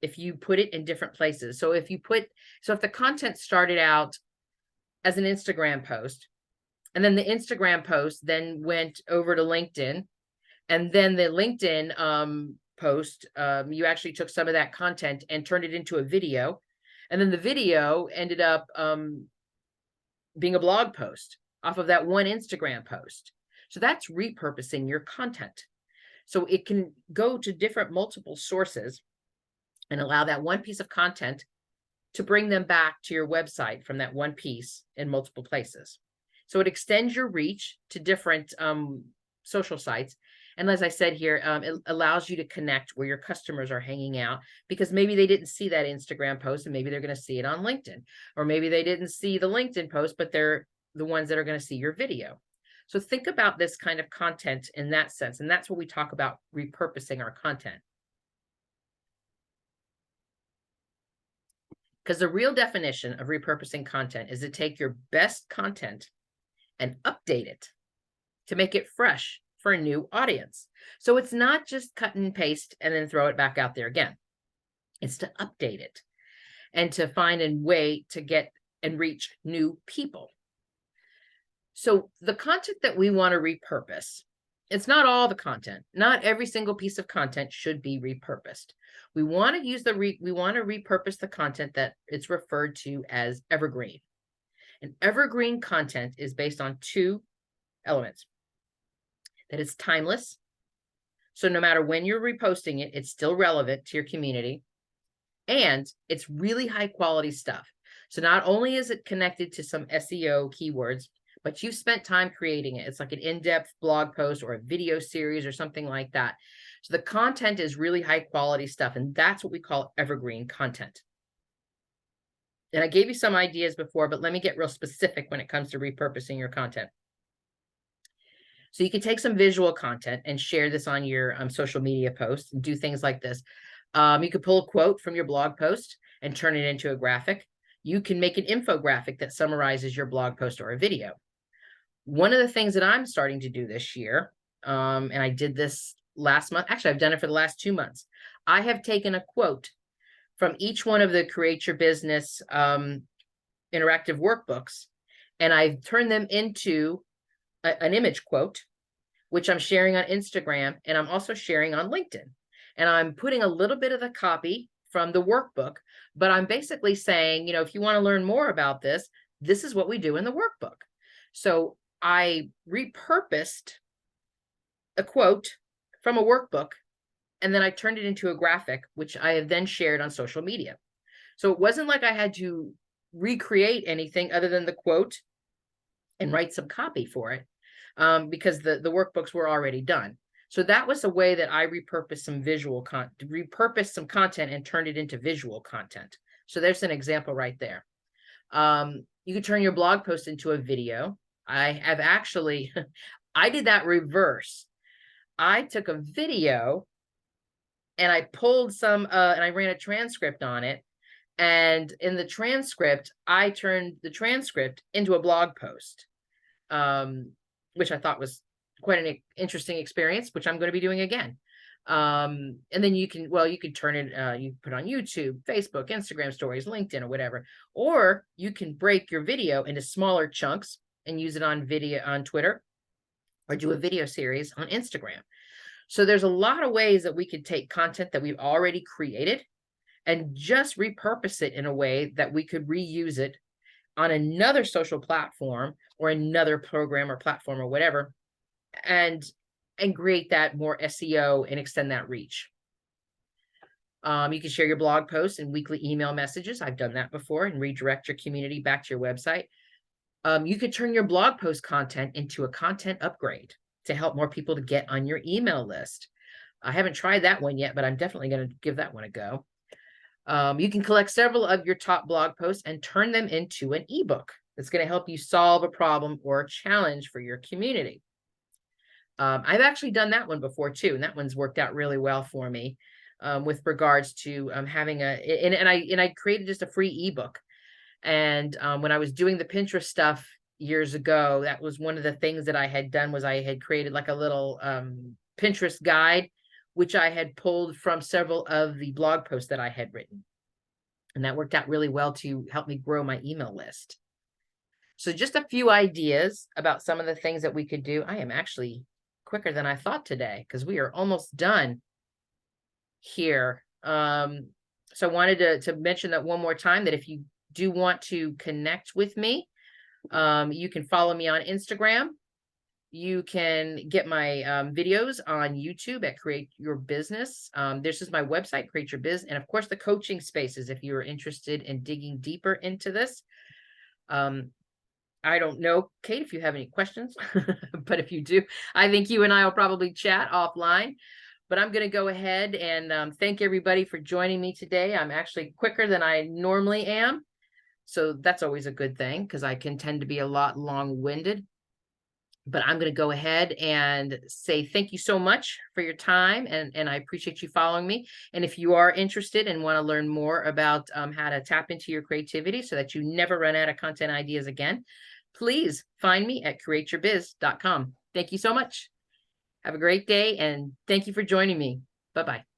if you put it in different places. So if the content started out as an Instagram post, and then the Instagram post then went over to LinkedIn, and then the LinkedIn post, you actually took some of that content and turned it into a video, and then the video ended up being a blog post off of that one Instagram post. So that's repurposing your content. So it can go to different multiple sources and allow that one piece of content to bring them back to your website from that one piece in multiple places. So it extends your reach to different social sites. And as I said here, it allows you to connect where your customers are hanging out, because maybe they didn't see that Instagram post and maybe they're going to see it on LinkedIn, or maybe they didn't see the LinkedIn post, but they're the ones that are going to see your video. So think about this kind of content in that sense. And that's what we talk about repurposing our content. Because the real definition of repurposing content is to take your best content and update it to make it fresh for a new audience. So it's not just cut and paste and then throw it back out there again. It's to update it and to find a way to get and reach new people. So the content that we want to repurpose, it's not all the content. Not every single piece of content should be repurposed. We want to use we want to repurpose the content that it's referred to as evergreen. And evergreen content is based on two elements. That it's timeless. So no matter when you're reposting it, it's still relevant to your community. And it's really high quality stuff. So not only is it connected to some SEO keywords, but you've spent time creating it. It's like an in-depth blog post or a video series or something like that. So the content is really high quality stuff. And that's what we call evergreen content. And I gave you some ideas before, but let me get real specific when it comes to repurposing your content. So you can take some visual content and share this on your social media posts and do things like this. You could pull a quote from your blog post and turn it into a graphic. You can make an infographic that summarizes your blog post or a video. One of the things that I'm starting to do this year, and I did this last month, actually I've done it for the last 2 months. I have taken a quote from each one of the Create Your Business interactive workbooks, and I've turned them into an image quote, which I'm sharing on Instagram, and I'm also sharing on LinkedIn. And I'm putting a little bit of the copy from the workbook, but I'm basically saying, if you want to learn more about this, this is what we do in the workbook. So I repurposed a quote from a workbook, and then I turned it into a graphic, which I have then shared on social media. So it wasn't like I had to recreate anything other than the quote and write some copy for it, because the workbooks were already done. So that was a way that I repurposed some content and turned it into visual content. So there's an example right there. You could turn your blog post into a video. I have actually, I did that reverse. I took a video and I pulled some, and I ran a transcript on it. And in the transcript, I turned the transcript into a blog post, which I thought was quite an interesting experience, which I'm going to be doing again. And then you can turn it, you put on YouTube, Facebook, Instagram stories, LinkedIn, or whatever, or you can break your video into smaller chunks and use it on video on Twitter, or do a video series on Instagram. So there's a lot of ways that we could take content that we've already created and just repurpose it in a way that we could reuse it on another social platform or another program or platform or whatever, and create that more SEO and extend that reach. You can share your blog posts and weekly email messages. I've done that before, and redirect your community back to your website. You could turn your blog post content into a content upgrade to help more people to get on your email list. I haven't tried that one yet, but I'm definitely going to give that one a go. You can collect several of your top blog posts and turn them into an ebook that's going to help you solve a problem or a challenge for your community. I've actually done that one before too, and that one's worked out really well for me, with regards to having I created just a free ebook. And when I was doing the Pinterest stuff years ago, that was one of the things that I had done, was I had created like a little Pinterest guide, which I had pulled from several of the blog posts that I had written. And that worked out really well to help me grow my email list. So just a few ideas about some of the things that we could do. I am actually quicker than I thought today, because we are almost done here. So I wanted to mention that one more time, that if you do want to connect with me, you can follow me on Instagram. You can get my videos on YouTube at Create Your Business. This is my website, Create Your Biz, and of course the coaching spaces if you are interested in digging deeper into this. I don't know, Kate, if you have any questions, but if you do, I think you and I will probably chat offline. But I'm going to go ahead and thank everybody for joining me today. I'm actually quicker than I normally am, so that's always a good thing, because I can tend to be a lot long-winded. But I'm going to go ahead and say thank you so much for your time, and I appreciate you following me. And if you are interested and want to learn more about how to tap into your creativity so that you never run out of content ideas again, please find me at createyourbiz.com. Thank you so much. Have a great day, and thank you for joining me. Bye-bye.